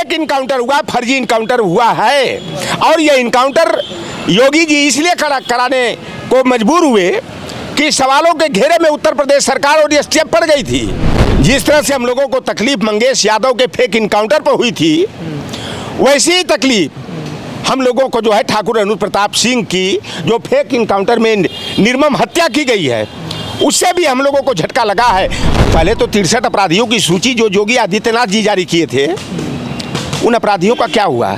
Fake encounter हुआ, फर्जी encounter हुआ है। और ये इनकाउंटर योगी जी इसलिए कराने को मजबूर हुए कि सवालों के घेरे में उत्तर प्रदेश सरकार और एसटीएफ पड़ गई थी। जिस तरह से हम लोगों को तकलीफ मंगेश यादव के फेक इनकाउंटर पर हुई थी, वैसी ही तकलीफ हम लोगों को जो है ठाकुर अनुज प्रताप सिंह की जो फेक इनकाउंटर में निर्मम हत्या की गई है, उससे भी हम लोगों को झटका लगा है। पहले तो 63 अपराधियों की सूची जो योगी आदित्यनाथ जी जारी किए थे, उन अपराधियों का क्या हुआ?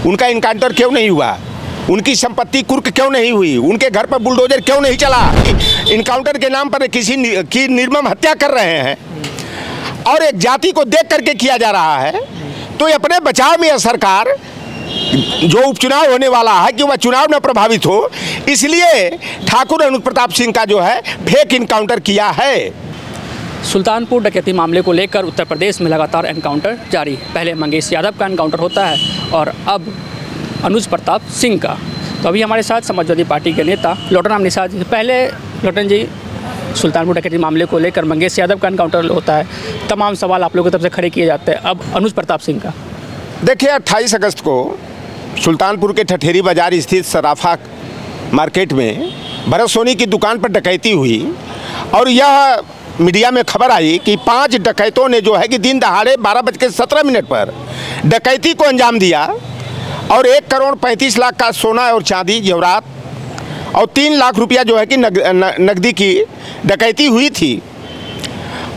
उनका इनकाउंटर क्यों नहीं हुआ? उनकी संपत्ति कुर्क क्यों नहीं हुई? उनके घर पर बुलडोजर क्यों नहीं चला? इनकाउंटर के नाम पर किसी की निर्मम हत्या कर रहे हैं और एक जाति को देख करके किया जा रहा है। तो अपने बचाव में यह सरकार जो उपचुनाव होने वाला है कि वह चुनाव न प्रभावित हो, इसलिए ठाकुर अनुज प्रताप सिंह का जो है फेक इनकाउंटर किया है। सुल्तानपुर डकैती मामले को लेकर उत्तर प्रदेश में लगातार एनकाउंटर जारी। पहले मंगेश यादव का एनकाउंटर होता है और अब अनुज प्रताप सिंह का। तो अभी हमारे साथ समाजवादी पार्टी के नेता लोटन राम निषाद जी। पहले लोटन जी, सुल्तानपुर डकैती मामले को लेकर मंगेश यादव का एनकाउंटर होता है, तमाम सवाल आप लोगों की तरफ से खड़े किए जाते हैं। अब अनुज प्रताप सिंह का देखिए, 28 अगस्त को सुल्तानपुर के ठठेरी बाजार स्थित सराफा मार्केट में भरत सोनी की दुकान पर डकैती हुई और यह मीडिया में खबर आई कि 5 डकैतों ने जो है कि दिन दहाड़े 12:17 पर डकैती को अंजाम दिया और 1,35,00,000 का सोना और चांदी जेवरात और 3 लाख रुपया जो है कि नकदी की डकैती हुई थी।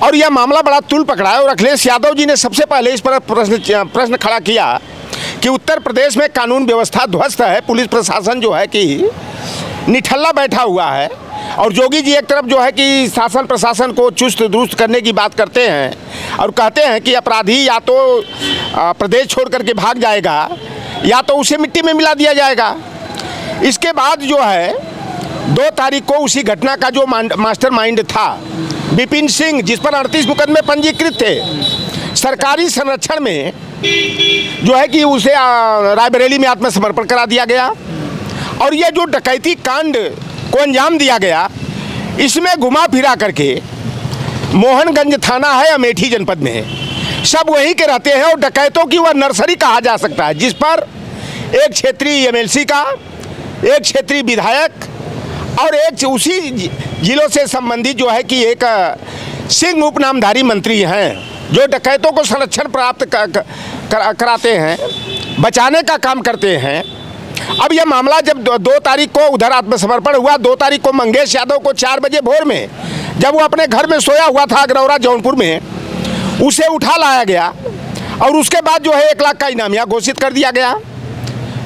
और यह मामला बड़ा तूल पकड़ा है और अखिलेश यादव जी ने सबसे पहले इस पर प्रश्न खड़ा किया कि उत्तर प्रदेश में कानून व्यवस्था ध्वस्त है, पुलिस प्रशासन जो है कि निठल्ला बैठा हुआ है और योगी जी एक तरफ जो है कि शासन प्रशासन को चुस्त दुरुस्त करने की बात करते हैं और कहते हैं कि अपराधी या तो प्रदेश छोड़ करके भाग जाएगा या तो उसे मिट्टी में मिला दिया जाएगा। इसके बाद जो है 2 तारीख को उसी घटना का जो मास्टरमाइंड था विपिन सिंह, जिस पर 38 मुकदमे पंजीकृत थे, सरकारी संरक्षण में जो है कि उसे रायबरेली में आत्मसमर्पण करा दिया गया। और ये जो डकैती कांड को अंजाम दिया गया, इसमें घुमा फिरा करके मोहनगंज थाना है अमेठी जनपद में है, सब वहीं के रहते हैं और डकैतों की वह नर्सरी कहा जा सकता है, जिस पर एक क्षेत्रीय एमएलसी का, एक क्षेत्रीय विधायक और एक उसी जिलों से संबंधित जो है कि एक सिंह उपनामधारी मंत्री हैं जो डकैतों को संरक्षण प्राप्त कराते हैं, बचाने का काम करते हैं। अब यह मामला जब 2 तारीख को उधर आत्मसमर्पण हुआ, 2 तारीख को मंगेश यादव को 4 बजे भोर में जब वो अपने घर में सोया हुआ था अग्रौरा जौनपुर में, उसे उठा लाया गया और उसके बाद जो है 1 लाख का इनामिया घोषित कर दिया गया।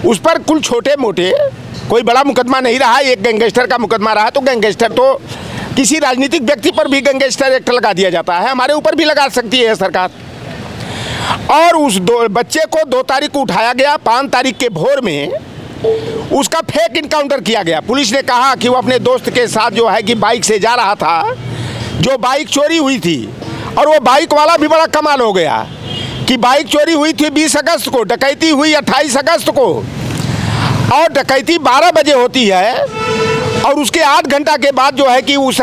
उस पर कुल छोटे मोटे कोई बड़ा मुकदमा नहीं रहा, एक गैंगस्टर का मुकदमा रहा। तो गैंगस्टर तो किसी राजनीतिक व्यक्ति पर भी गैंगस्टर एक्ट लगा दिया जाता है, हमारे ऊपर भी लगा सकती है सरकार। और उस बच्चे को 2 तारीख को उठाया गया, 5 तारीख के भोर में उसका फेक इनकाउंटर किया गया। पुलिस ने कहा कि वो अपने दोस्त के साथ जो है कि बाइक से जा रहा था, जो बाइक चोरी हुई थी। और वो बाइक वाला भी बड़ा कमाल हो गया कि बाइक चोरी हुई थी 20 अगस्त को, डकैती हुई 28 अगस्त को और डकैती 12 बजे होती है और उसके 8 घंटा के बाद जो है कि उस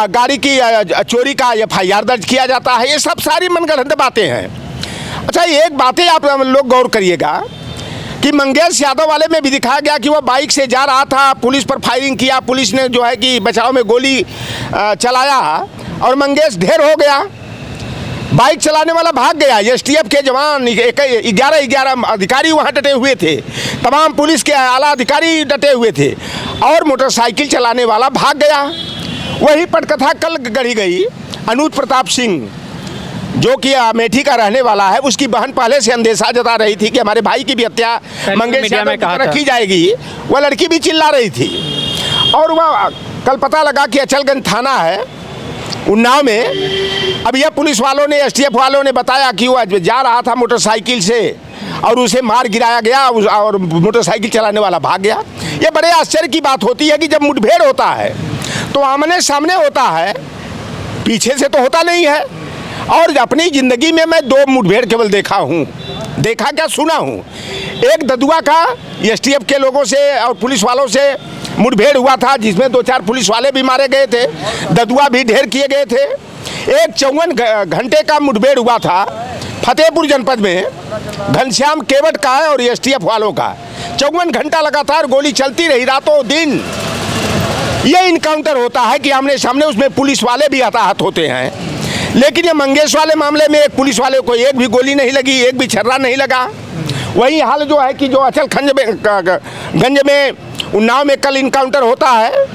गाड़ी की चोरी का FIR दर्ज किया जाता है। ये सब सारी मनगढ़ंत बातें हैं। अच्छा, एक बातें आप लोग गौर करिएगा कि मंगेश यादव वाले में भी दिखाया गया कि वह बाइक से जा रहा था, पुलिस पर फायरिंग किया, पुलिस ने जो है कि बचाव में गोली चलाया और मंगेश ढेर हो गया। बाइक चलाने वाला भाग गया। एसटीएफ के जवान 11 अधिकारी वहाँ डटे हुए थे, तमाम पुलिस के आला अधिकारी डटे हुए थे और मोटरसाइकिल चलाने वाला भाग गया। वही पटकथा कल गढ़ी गई। अनुज प्रताप सिंह जो कि अमेठी का रहने वाला है, उसकी बहन पहले से अंदेशा जता रही थी कि हमारे भाई की भी हत्या मंगेश यादव की तरह की जाएगी। वह लड़की भी चिल्ला रही थी और वह कल पता लगा कि अचलगंज थाना है उन्नाव में। अब यह पुलिस वालों ने, एसटीएफ वालों ने बताया कि वह जा रहा था मोटरसाइकिल से और उसे मार गिराया गया और मोटरसाइकिल चलाने वाला भाग गया। ये बड़े आश्चर्य की बात होती है कि जब मुठभेड़ होता है तो आमने सामने होता है, पीछे से तो होता नहीं है। और अपनी ज़िंदगी में मैं 2 मुठभेड़ केवल देखा क्या सुना हूँ। एक ददुआ का एसटीएफ के लोगों से और पुलिस वालों से मुठभेड़ हुआ था, जिसमें 2-4 पुलिस वाले भी मारे गए थे, ददुआ भी ढेर किए गए थे। एक 54 घंटे का मुठभेड़ हुआ था फतेहपुर जनपद में घनश्याम केवट का है और एसटीएफ वालों का 54 घंटा लगातार गोली चलती रही, रातों दिन ये इनकाउंटर होता है कि आमने सामने, उसमें पुलिस वाले भी हताहत होते हैं। लेकिन ये मंगेश वाले मामले में एक पुलिस वाले को एक भी गोली नहीं लगी, एक भी छर्रा नहीं लगा। वही हाल जो है कि जो अचलगंज में उन्नाव में कल इनकाउंटर होता है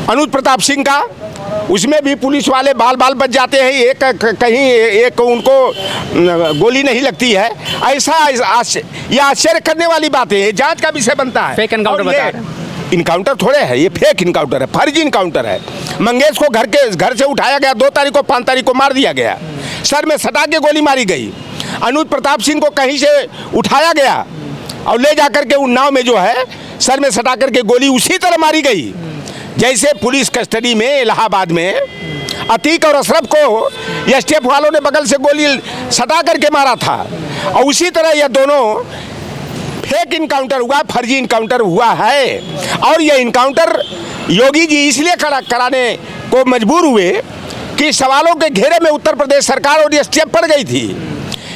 अनुज प्रताप सिंह का, उसमें भी पुलिस वाले बाल बाल बच जाते हैं, एक कहीं एक उनको गोली नहीं लगती है। ऐसा ये आश्चर्य करने वाली बात है, जांच का विषय बनता है। फेक एनकाउंटर बता रहे हैं। इनकाउंटर थोड़े है, ये फेक इनकाउंटर है, फर्जी इनकाउंटर है। मंगेश को घर से उठाया गया, 2 तारीख को 5 तारीख को मार दिया गया, सर में सटा के गोली मारी गई। अनुज प्रताप सिंह को कहीं से उठाया गया और ले जाकर के उन्नाव में जो है सर में सटा करके गोली उसी तरह मारी गई जैसे पुलिस कस्टडी में इलाहाबाद में अतीक और अशरफ को एसटीएफ वालों ने बगल से गोली सटा करके मारा था। और उसी तरह ये दोनों फेक इनकाउंटर हुआ, फर्जी इनकाउंटर हुआ है। और ये इनकाउंटर योगी जी इसलिए कराने को मजबूर हुए कि सवालों के घेरे में उत्तर प्रदेश सरकार और एसटीएफ पड़ गई थी।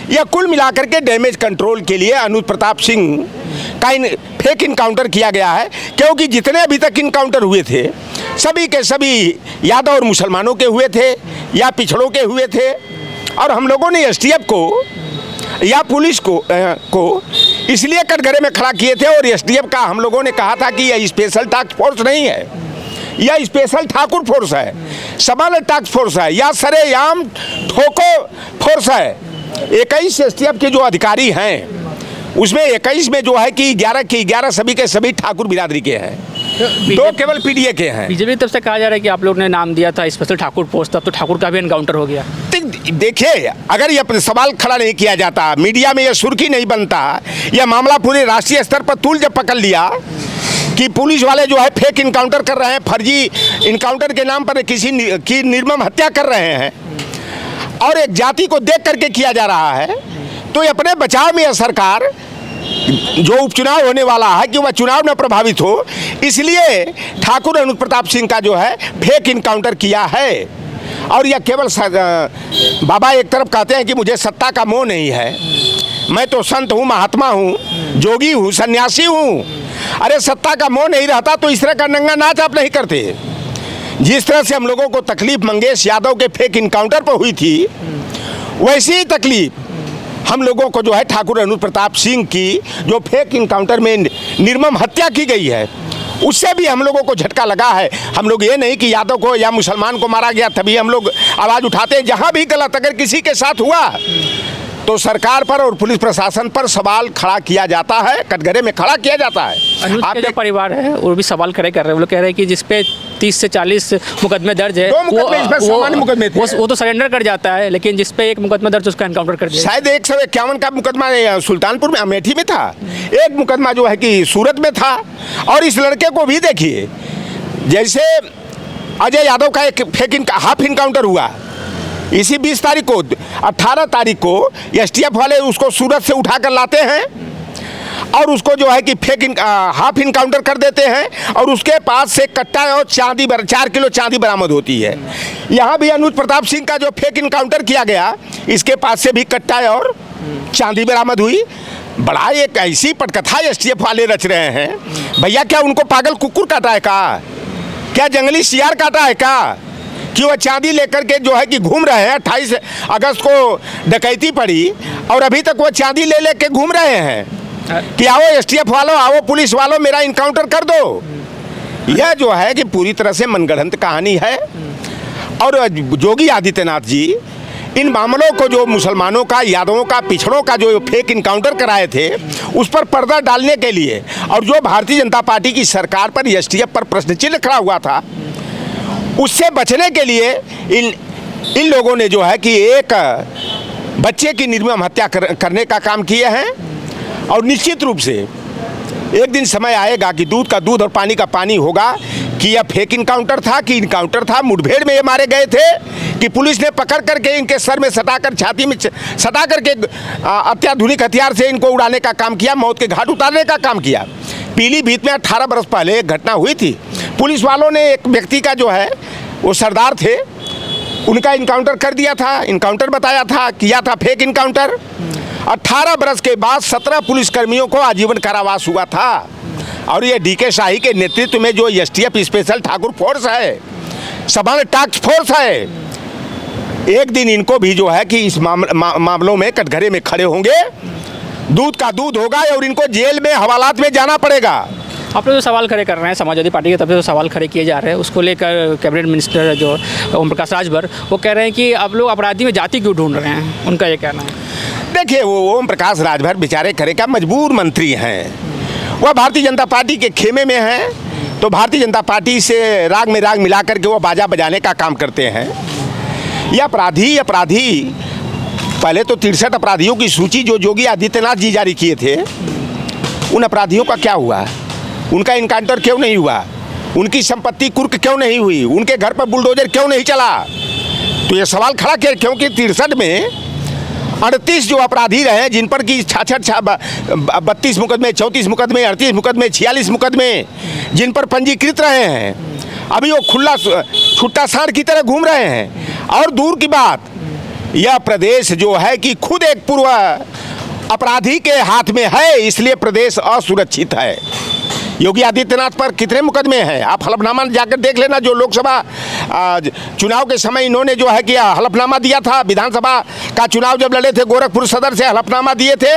यह कुल मिलाकर के डैमेज कंट्रोल के लिए अनुज प्रताप सिंह का फेक इनकाउंटर किया गया है, क्योंकि जितने अभी तक इनकाउंटर हुए थे सभी के सभी यादव और मुसलमानों के हुए थे या पिछड़ों के हुए थे। और हम लोगों ने एसटीएफ को या पुलिस को इसलिए कटघरे में खड़ा किए थे। और एसटीएफ का हम लोगों ने कहा था कि यह स्पेशल टास्क फोर्स नहीं है, यह स्पेशल ठाकुर फोर्स है, सबल टास्क फोर्स है, या सरेआम ठोको फोर्स है। 21 एसटीएफ के जो अधिकारी हैं उसमें 21 में जो है कि 11 के 11 सभी के सभी ठाकुर बिरादरी के हैं, 2 केवल पीडीए के हैं। बीजेपी की तरफ से कहा जा रहा है कि आप लोग ने नाम दिया था स्पेशल ठाकुर फोर्स, तब तो ठाकुर का भी एनकाउंटर हो गया। देखिए, अगर यह सवाल खड़ा नहीं किया जाता, मीडिया में यह सुर्खी नहीं बनता, यह मामला पूरे राष्ट्रीय स्तर पर तूल जब पकड़ लिया कि पुलिस वाले जो है फेक इनकाउंटर कर रहे हैं, फर्जी इनकाउंटर के नाम पर किसी की निर्मम हत्या कर रहे हैं और एक जाति को देख करके किया जा रहा है, तो अपने बचाव में यह सरकार जो उपचुनाव होने वाला है कि वह चुनाव न प्रभावित हो, इसलिए ठाकुर अनुज प्रताप सिंह का जो है फेक इनकाउंटर किया है। और यह केवल बाबा एक तरफ कहते हैं कि मुझे सत्ता का मोह नहीं है, मैं तो संत हूँ, महात्मा हूँ, जोगी हूँ, सन्यासी हूँ। अरे सत्ता का मोह नहीं रहता तो इस तरह का नंगा नाच आप नहीं करते। जिस तरह से हम लोगों को तकलीफ मंगेश यादव के फेक इनकाउंटर पर हुई थी, वैसी ही तकलीफ हम लोगों को जो है ठाकुर अनुज प्रताप सिंह की जो फेक इनकाउंटर में निर्मम हत्या की गई है, उससे भी हम लोगों को झटका लगा है। हम लोग ये नहीं कि यादव को या मुसलमान को मारा गया तभी हम लोग आवाज़ उठाते हैं। जहाँ भी गलत अगर किसी के साथ हुआ तो सरकार पर और पुलिस प्रशासन पर सवाल खड़ा किया जाता है, कटघरे में खड़ा किया जाता है। अनुज के जो परिवार है वो भी सवाल खड़े कर रहे हैं, वो लोग कह रहे हैं कि जिसपे 30 से 40 मुकदमे दर्ज है, 2 मुकदमे इसमें सामान्य मुकदमे थे, वो तो सरेंडर कर जाता है, लेकिन जिसपे एक मुकदमा दर्ज उसका एनकाउंटर कर दिया। शायद 151 का मुकदमा सुल्तानपुर में अमेठी में था, एक मुकदमा जो है कि सूरत में था। और इस लड़के को भी देखिए, जैसे अजय यादव का एक फेक हाफ इनकाउंटर हुआ इसी 20 तारीख को, 18 तारीख को एसटीएफ वाले उसको सूरत से उठा कर लाते हैं और उसको जो है कि फेक हाफ इनकाउंटर कर देते हैं और उसके पास से कट्टा और चांदी 4 किलो चांदी बरामद होती है। यहाँ भी अनुज प्रताप सिंह का जो फेक इनकाउंटर किया गया, इसके पास से भी कट्टा और चांदी बरामद हुई। बड़ा एक ऐसी पटकथा एसटीएफ वाले रच रहे हैं। भैया क्या उनको पागल कुकुर काटा है क्या जंगली सियार काटा है कि वह चांदी लेकर के जो है कि घूम रहे हैं। 28 अगस्त को डकैती पड़ी और अभी तक वो चांदी ले लेके घूम रहे हैं कि आओ एसटीएफ वालों, आओ पुलिस वालों, मेरा इनकाउंटर कर दो। यह जो है कि पूरी तरह से मनगढ़ंत कहानी है। और योगी आदित्यनाथ जी इन मामलों को, जो मुसलमानों का, यादवों का, पिछड़ों का जो फेक इनकाउंटर कराए थे, उस पर पर्दा डालने के लिए और जो भारतीय जनता पार्टी की सरकार पर एसटीएफ पर प्रश्न चिन्ह खड़ा हुआ था, उससे बचने के लिए इन लोगों ने जो है कि एक बच्चे की निर्मम हत्या करने का काम किए हैं। और निश्चित रूप से एक दिन समय आएगा कि दूध का दूध और पानी का पानी होगा कि यह फेक इनकाउंटर था कि इनकाउंटर था, मुठभेड़ में ये मारे गए थे कि पुलिस ने पकड़ करके इनके सर में सटाकर, छाती में सटा करके अत्याधुनिक हथियार से इनको उड़ाने का काम किया, मौत के घाट उतारने का काम किया। पीलीभीत में 18 बरस पहले एक घटना हुई थी। पुलिस वालों ने एक व्यक्ति का जो है वो सरदार थे, उनका इनकाउंटर कर दिया था, इनकाउंटर बताया था, किया था फेक इनकाउंटर। 18 बरस के बाद 17 पुलिसकर्मियों को आजीवन कारावास हुआ था। और ये DK शाही के नेतृत्व में जो STF स्पेशल ठाकुर फोर्स है, सवाल टास्क फोर्स है, एक दिन इनको भी जो है कि इस मामलों में कटघरे में खड़े होंगे, दूध का दूध होगा और इनको जेल में हवालात में जाना पड़ेगा। आप लोग जो सवाल खड़े कर रहे हैं समाजवादी पार्टी की तरफ से जो सवाल खड़े किए जा रहे हैं उसको लेकर कैबिनेट मिनिस्टर जो ओम प्रकाश राजभर वो कह रहे हैं कि आप लोग अपराधी में जाति क्यों ढूंढ रहे हैं, उनका ये कहना है। देखिए, वो ओम प्रकाश राजभर बेचारे करे का मजबूर मंत्री हैं, वह भारतीय जनता पार्टी के खेमे में हैं, तो भारतीय जनता पार्टी से राग में राग मिला करके वो बाजा बजाने का काम करते हैं। ये अपराधी पहले तो 63 अपराधियों की सूची जो योगी आदित्यनाथ जी जारी किए थे, उन अपराधियों का क्या हुआ? उनका इनकाउंटर क्यों नहीं हुआ? उनकी संपत्ति कुर्क क्यों नहीं हुई? उनके घर पर बुलडोजर क्यों नहीं चला? तो ये सवाल खड़ा किया, क्योंकि 63 में 38 जो अपराधी रहे जिन पर कि 32 मुकदमे, 34 मुकदमे, 38 मुकदमे, 46 मुकदमे जिन पर पंजीकृत रहे हैं, अभी वो खुला छुट्टा सांड की तरह घूम रहे हैं। और दूर की बात, यह प्रदेश जो है कि खुद एक पूर्व अपराधी के हाथ में है, इसलिए प्रदेश असुरक्षित है। योगी आदित्यनाथ पर कितने मुकदमे हैं? आप हलफनामा जाकर देख लेना। जो लोकसभा चुनाव के समय इन्होंने जो है कि हलफनामा दिया था, विधानसभा का चुनाव जब लड़े थे गोरखपुर सदर से हलफनामा दिए थे,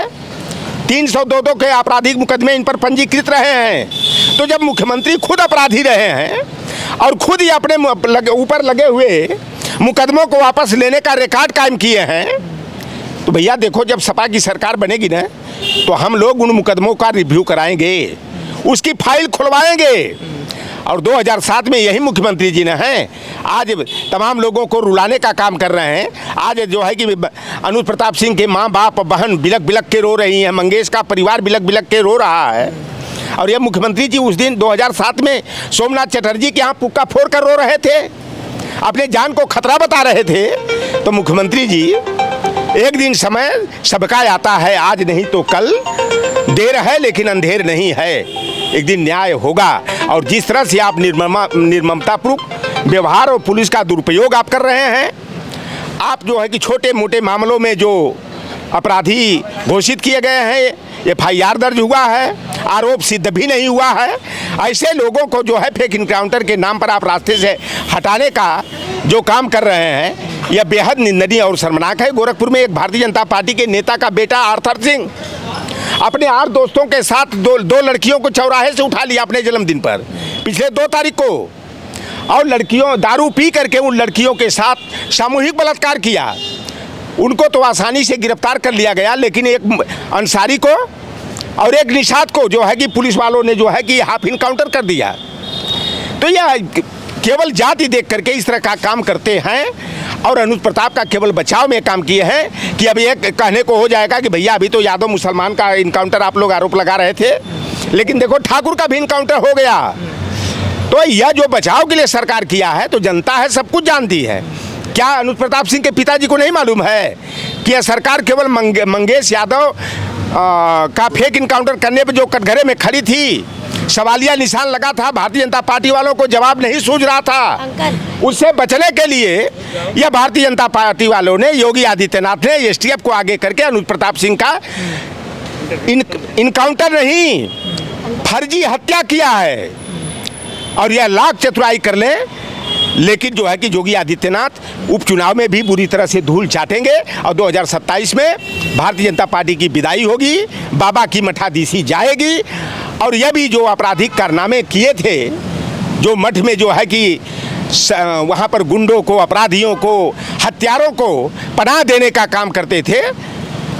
302 के आपराधिक मुकदमे इन पर पंजीकृत रहे हैं। तो जब मुख्यमंत्री खुद अपराधी रहे हैं और खुद ही अपने ऊपर लगे हुए मुकदमों को वापस लेने का रिकॉर्ड कायम किए हैं, तो भैया देखो, जब सपा की सरकार बनेगी ना, तो हम लोग उन मुकदमों का रिव्यू कराएंगे, उसकी फाइल खुलवाएंगे। और 2007 में यही मुख्यमंत्री जी ने हैं, आज तमाम लोगों को रुलाने का काम कर रहे हैं। आज जो है कि अनुज प्रताप सिंह के माँ बाप बहन बिलक बिलक के रो रही हैं, मंगेश का परिवार बिलक बिलक के रो रहा है। और ये मुख्यमंत्री जी उस दिन 2007 में सोमनाथ चटर्जी के यहाँ पुक्का फोड़ कर रो रहे थे, अपने जान को खतरा बता रहे थे। तो मुख्यमंत्री जी, एक दिन समय सबका आता है, आज नहीं तो कल, देर है लेकिन अंधेर नहीं है, एक दिन न्याय होगा। और जिस तरह से आप निर्ममतापूर्वक व्यवहार और पुलिस का दुरुपयोग आप कर रहे हैं, आप जो है कि छोटे मोटे मामलों में जो अपराधी घोषित किए गए हैं, FIR दर्ज हुआ है, आरोप सिद्ध भी नहीं हुआ है, ऐसे लोगों को जो है फेक इनकाउंटर के नाम पर आप रास्ते से हटाने का जो काम कर रहे हैं, यह बेहद निंदनीय और शर्मनाक है। गोरखपुर में एक भारतीय जनता पार्टी के नेता का बेटा आर्थर सिंह अपने 8 दोस्तों के साथ दो लड़कियों को चौराहे से उठा लिया अपने जन्मदिन पर, पिछले 2 तारीख को, और लड़कियों दारू पी करके उन लड़कियों के साथ सामूहिक बलात्कार किया। उनको तो आसानी से गिरफ्तार कर लिया गया, लेकिन एक अंसारी को और एक निषाद को जो है कि पुलिस वालों ने जो है कि हाफ इनकाउंटर कर दिया। तो यह केवल जाति देख करके इस तरह का काम करते हैं। और अनुज प्रताप का केवल बचाव में काम किए हैं कि अब ये कहने को हो जाएगा कि भैया अभी तो यादव मुसलमान का इनकाउंटर आप लोग आरोप लगा रहे थे, लेकिन देखो ठाकुर का भी इनकाउंटर हो गया। तो यह जो बचाव के लिए सरकार किया है, तो जनता है सब कुछ जानती है। क्या अनुज प्रताप सिंह के पिताजी को नहीं मालूम है कि यह सरकार केवल मंगेश यादव का फेक इनकाउंटर करने पर जो कटघरे में खड़ी थी, सवालिया निशान लगा था, भारतीय जनता पार्टी वालों को जवाब नहीं सूझ रहा था, उससे बचने के लिए यह भारतीय जनता पार्टी वालों ने, योगी आदित्यनाथ ने STF को आगे करके अनुज प्रताप सिंह का इनकाउंटर नहीं, फर्जी हत्या किया है। और यह लाख चतुराई कर लें, लेकिन जो है कि योगी आदित्यनाथ उपचुनाव में भी बुरी तरह से धूल चाटेंगे और 2027 में भारतीय जनता पार्टी की विदाई होगी, बाबा की मठाधीशी जाएगी। और यह भी जो आपराधिक कारनामे किए थे, जो मठ में जो है कि वहाँ पर गुंडों को, अपराधियों को, हत्यारों को पनाह देने का काम करते थे,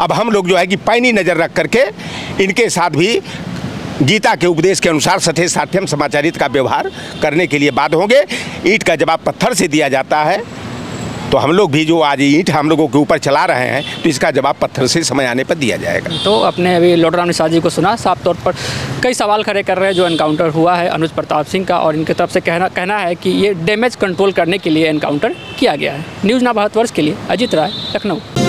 अब हम लोग जो है कि पैनी नज़र रख करके इनके साथ भी गीता के उपदेश के अनुसार सत्य साठ्यम समाचारित का व्यवहार करने के लिए बाध्य होंगे। ईंट का जवाब पत्थर से दिया जाता है, तो हम लोग भी जो आज ईंट हम लोगों के ऊपर चला रहे हैं, तो इसका जवाब पत्थर से समय आने पर दिया जाएगा। तो अपने अभी लोटराम निषाद जी को सुना, साफ तौर पर कई सवाल खड़े कर रहे हैं जो एनकाउंटर हुआ है अनुज प्रताप सिंह का, और इनकी तरफ से कहना है कि ये डैमेज कंट्रोल करने के लिए एनकाउंटर किया गया है। न्यूज़ ना भारतवर्ष के लिए अजीत राय, लखनऊ।